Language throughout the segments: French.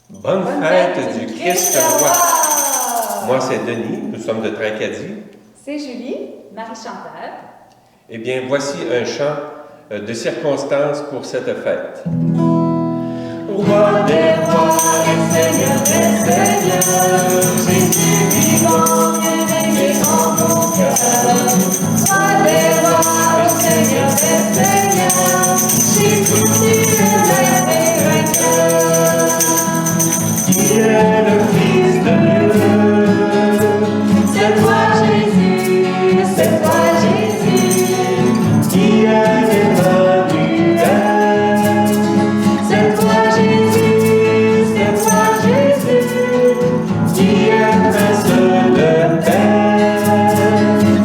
Bonne fête du Christ roi! Moi, c'est Denis, nous sommes de Tracadie. C'est Julie, Marie-Chantal. Eh bien, voici un chant de circonstance pour cette fête. Roi des rois et Seigneur des seigneurs, Jésus vivant, réveillé en mon cœur. Roi des rois et Seigneur des seigneurs, Jésus tu es vainqueur. Qui est le Fils de Dieu? C'est toi Jésus, c'est toi Jésus, qui est Emmanuel. C'est toi Jésus, c'est toi Jésus, qui est Prince de paix.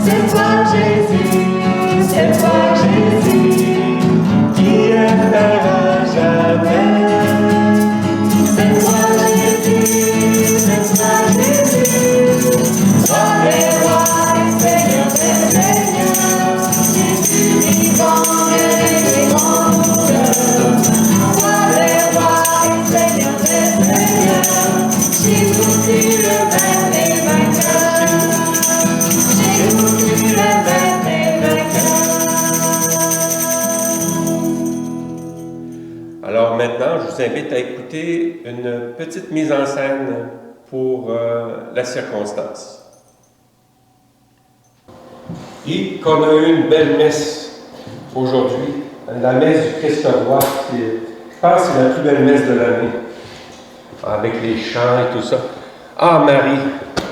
C'est toi Jésus, c'est toi Jésus, qui est Père à jamais. C'est toi Jésus, c'est toi Jésus, roi des rois et Seigneur des seigneurs, Jésus vivant et en cœur. Roi des rois et Seigneur des seigneurs, Jésus tu le maître et vainqueur. Jésus tu le maître et vainqueur. Alors maintenant, je vous invite à écouter une petite mise en scène pour la circonstance. Et qu'on a eu une belle messe aujourd'hui, la messe du Christ roi, je pense que c'est la plus belle messe de l'année, avec les chants et tout ça. Ah Marie,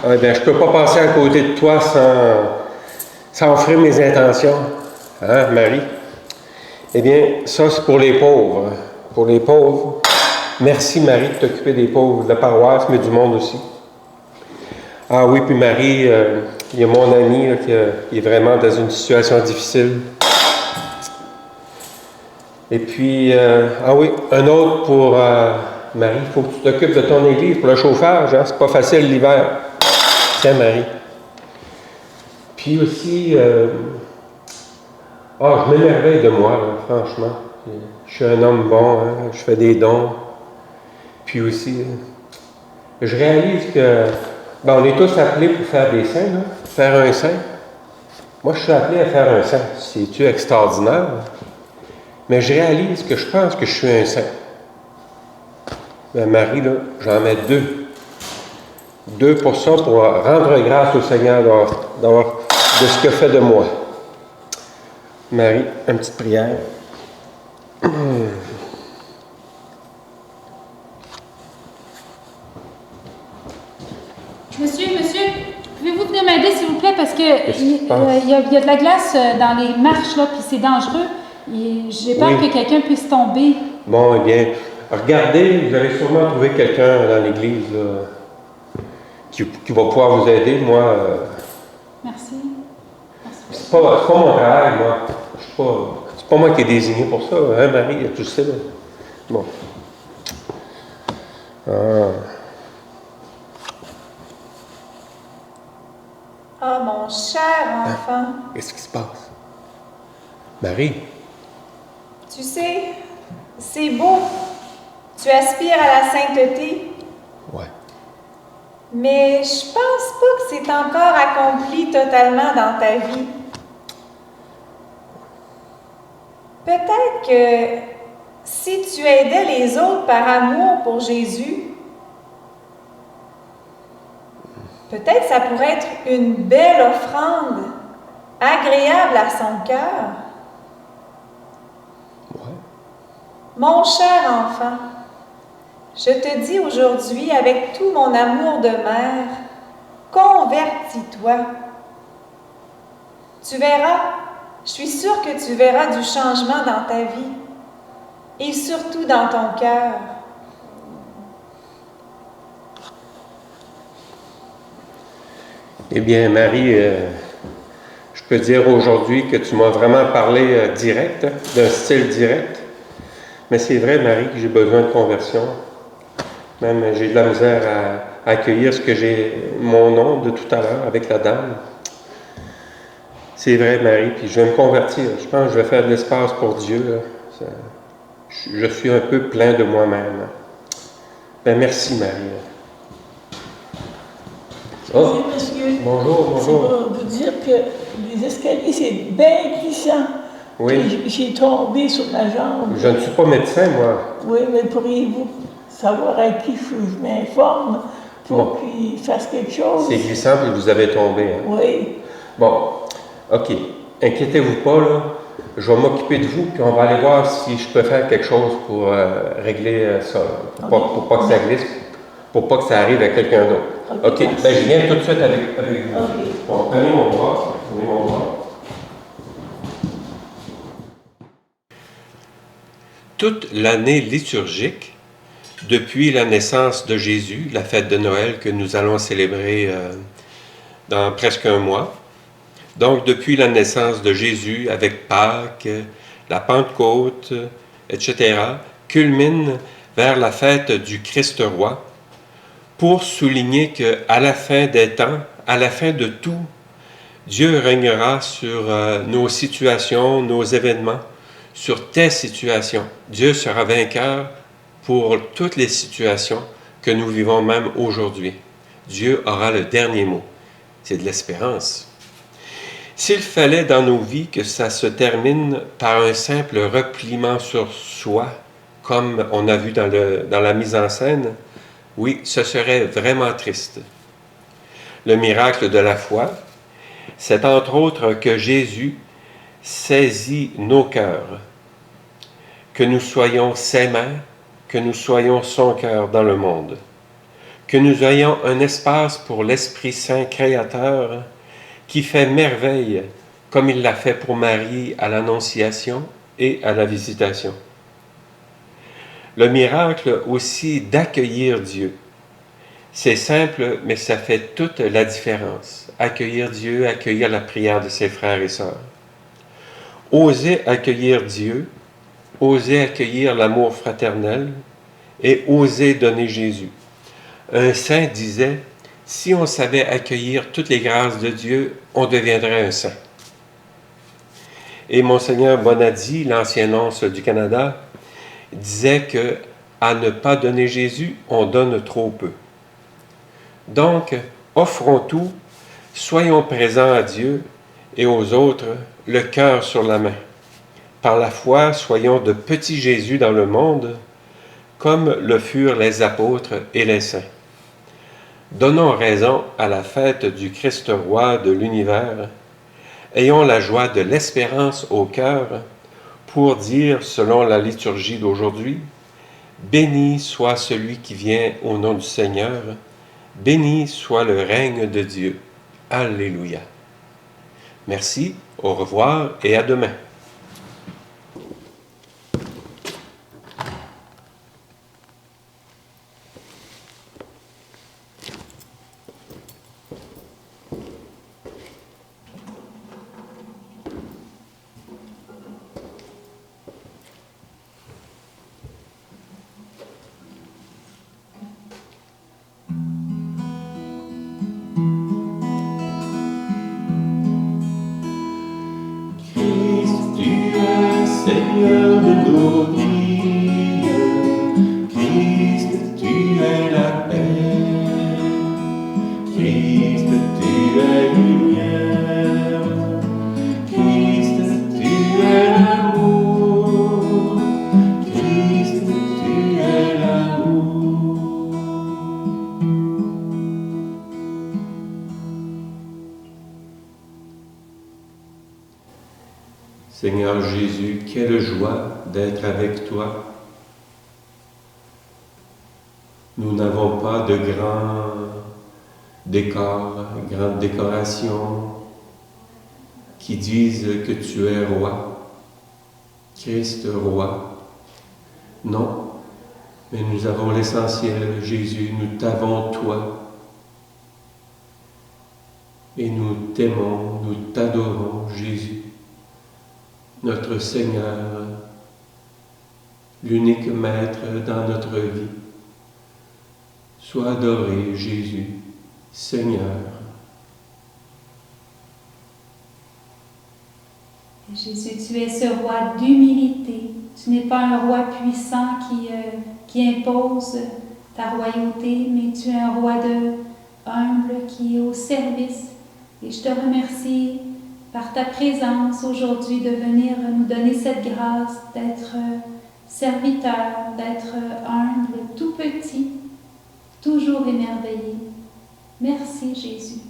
je ne peux pas passer à côté de toi sans offrir mes intentions. Hein, Marie? Eh bien, ça c'est pour les pauvres. Pour les pauvres, merci Marie de t'occuper des pauvres de la paroisse, mais du monde aussi. Ah oui, puis Marie, il y a mon ami là, qui est vraiment dans une situation difficile. Et puis, ah oui, un autre pour Marie, il faut que tu t'occupes de ton église pour le chauffage, hein? C'est pas facile l'hiver. Tiens Marie. Puis aussi, je m'émerveille de moi, là, franchement. Je suis un homme bon, hein? Je fais des dons. Puis aussi, je réalise que on est tous appelés pour faire des saints, là, faire un saint. Moi, je suis appelé à faire un saint. C'est-tu extraordinaire? Mais je réalise que je pense que je suis un saint. Mais Marie, là, j'en mets deux. Deux pour ça, pour rendre grâce au Seigneur de ce qu'il fait de moi. Marie, une petite prière. Monsieur, pouvez-vous venir m'aider s'il vous plaît parce que Qu'est-ce qui se passe? il y a de la glace dans les marches là, puis c'est dangereux. J'ai peur Oui. que quelqu'un puisse tomber. Bon, eh bien, regardez, vous allez sûrement trouver quelqu'un dans l'église là, qui va pouvoir vous aider. Moi, Merci. c'est pas mon travail, moi. C'est pas moi qui est désigné pour ça, hein, Marie, tu sais. Là. Bon. Ah, mon cher enfant, Qu'est-ce qui se passe? Marie, tu sais, c'est beau. Tu aspires à la sainteté, ouais. mais je pense pas que c'est encore accompli totalement dans ta vie. Peut-être que si tu aidais les autres par amour pour Jésus, peut-être ça pourrait être une belle offrande, agréable à son cœur. Ouais. Mon cher enfant, je te dis aujourd'hui avec tout mon amour de mère, convertis-toi. Tu verras, je suis sûre que tu verras du changement dans ta vie et surtout dans ton cœur. Eh bien, Marie, je peux dire aujourd'hui que tu m'as vraiment parlé direct, hein, d'un style direct. Mais c'est vrai, Marie, que j'ai besoin de conversion. Même j'ai de la misère à accueillir ce que j'ai, mon nom de tout à l'heure avec la dame. C'est vrai, Marie, puis je vais me convertir. Je pense que je vais faire de l'espace pour Dieu. Là. Je suis un peu plein de moi-même. Ben merci, Marie. Oh, Monsieur, bonjour, c'est bonjour. pour vous dire que les escaliers, c'est bien glissant. Oui, J'ai tombé sur ma jambe. je ne suis pas médecin, moi. Oui, mais pourriez-vous savoir à qui je m'informe pour Bon. qu'il fasse quelque chose? C'est glissant, puis vous avez tombé. Hein? Oui. Bon, OK. Inquiétez-vous pas, là. Je vais m'occuper de vous, puis on va aller voir si je peux faire quelque chose pour régler ça, pour pas que ça glisse, pour pas que ça arrive à quelqu'un d'autre. OK, ben je viens tout de suite avec vous. OK. Bon, prenez mon bras, prenez mon bras. Toute l'année liturgique, depuis la naissance de Jésus, la fête de Noël que nous allons célébrer dans presque un mois, donc depuis la naissance de Jésus avec Pâques, la Pentecôte, etc., culmine vers la fête du Christ roi pour souligner qu'à la fin des temps, à la fin de tout, Dieu régnera sur nos situations, nos événements, sur tes situations. Dieu sera vainqueur pour toutes les situations que nous vivons même aujourd'hui. Dieu aura le dernier mot. C'est de l'espérance. S'il fallait dans nos vies que ça se termine par un simple repliement sur soi, comme on a vu dans la mise en scène, oui, ce serait vraiment triste. Le miracle de la foi, c'est entre autres que Jésus saisit nos cœurs, que nous soyons ses mains, que nous soyons son cœur dans le monde, que nous ayons un espace pour l'Esprit Saint créateur qui fait merveille, comme il l'a fait pour Marie à l'Annonciation et à la Visitation. Le miracle aussi d'accueillir Dieu. C'est simple, mais ça fait toute la différence. Accueillir Dieu, accueillir la prière de ses frères et sœurs. Oser accueillir Dieu, oser accueillir l'amour fraternel et oser donner Jésus. Un saint disait, si on savait accueillir toutes les grâces de Dieu, on deviendrait un saint. Et Monseigneur Bonadi, l'ancien nonce du Canada, disait que à ne pas donner Jésus, on donne trop peu. Donc, offrons tout, soyons présents à Dieu et aux autres, le cœur sur la main. Par la foi, soyons de petits Jésus dans le monde, comme le furent les apôtres et les saints. Donnons raison à la fête du Christ roi de l'univers. Ayons la joie de l'espérance au cœur pour dire, selon la liturgie d'aujourd'hui, « Béni soit celui qui vient au nom du Seigneur, béni soit le règne de Dieu. Alléluia. » Merci, au revoir et à demain. Seigneur de nos vies, Christ, tu es la paix, Christ, tu es lumière, Christ, tu es l'amour, Christ, tu es l'amour. Seigneur Jésus, quelle joie d'être avec toi. Nous n'avons pas de grands décors, grandes décorations qui disent que tu es roi, Christ roi. Non, mais nous avons l'essentiel, Jésus, nous t'avons toi. Et nous t'aimons, nous t'adorons, Jésus. Notre Seigneur, l'unique Maître dans notre vie. Sois adoré, Jésus, Seigneur. Jésus, tu es ce roi d'humilité. Tu n'es pas un roi puissant qui impose ta royauté, mais tu es un roi humble qui est au service. Et je te remercie par ta présence aujourd'hui de venir nous donner cette grâce d'être serviteur, d'être humble, tout petit, toujours émerveillé. Merci Jésus.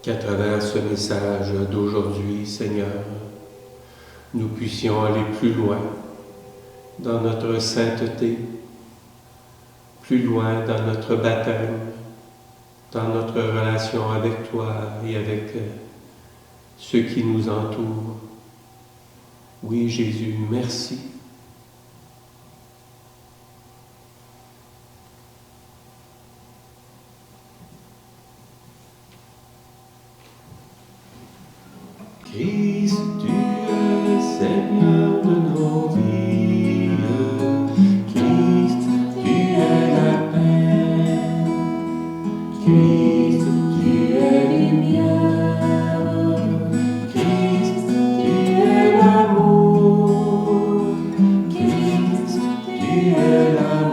Qu'à travers ce message d'aujourd'hui, Seigneur, nous puissions aller plus loin dans notre sainteté, plus loin dans notre baptême, dans notre relation avec toi et avec ceux qui nous entourent. Oui, Jésus, merci. Christ, tu es le Seigneur de nos vies. Christ, tu es la paix. Christ, tu es lumière. Christ, tu es l'amour. Christ, tu es la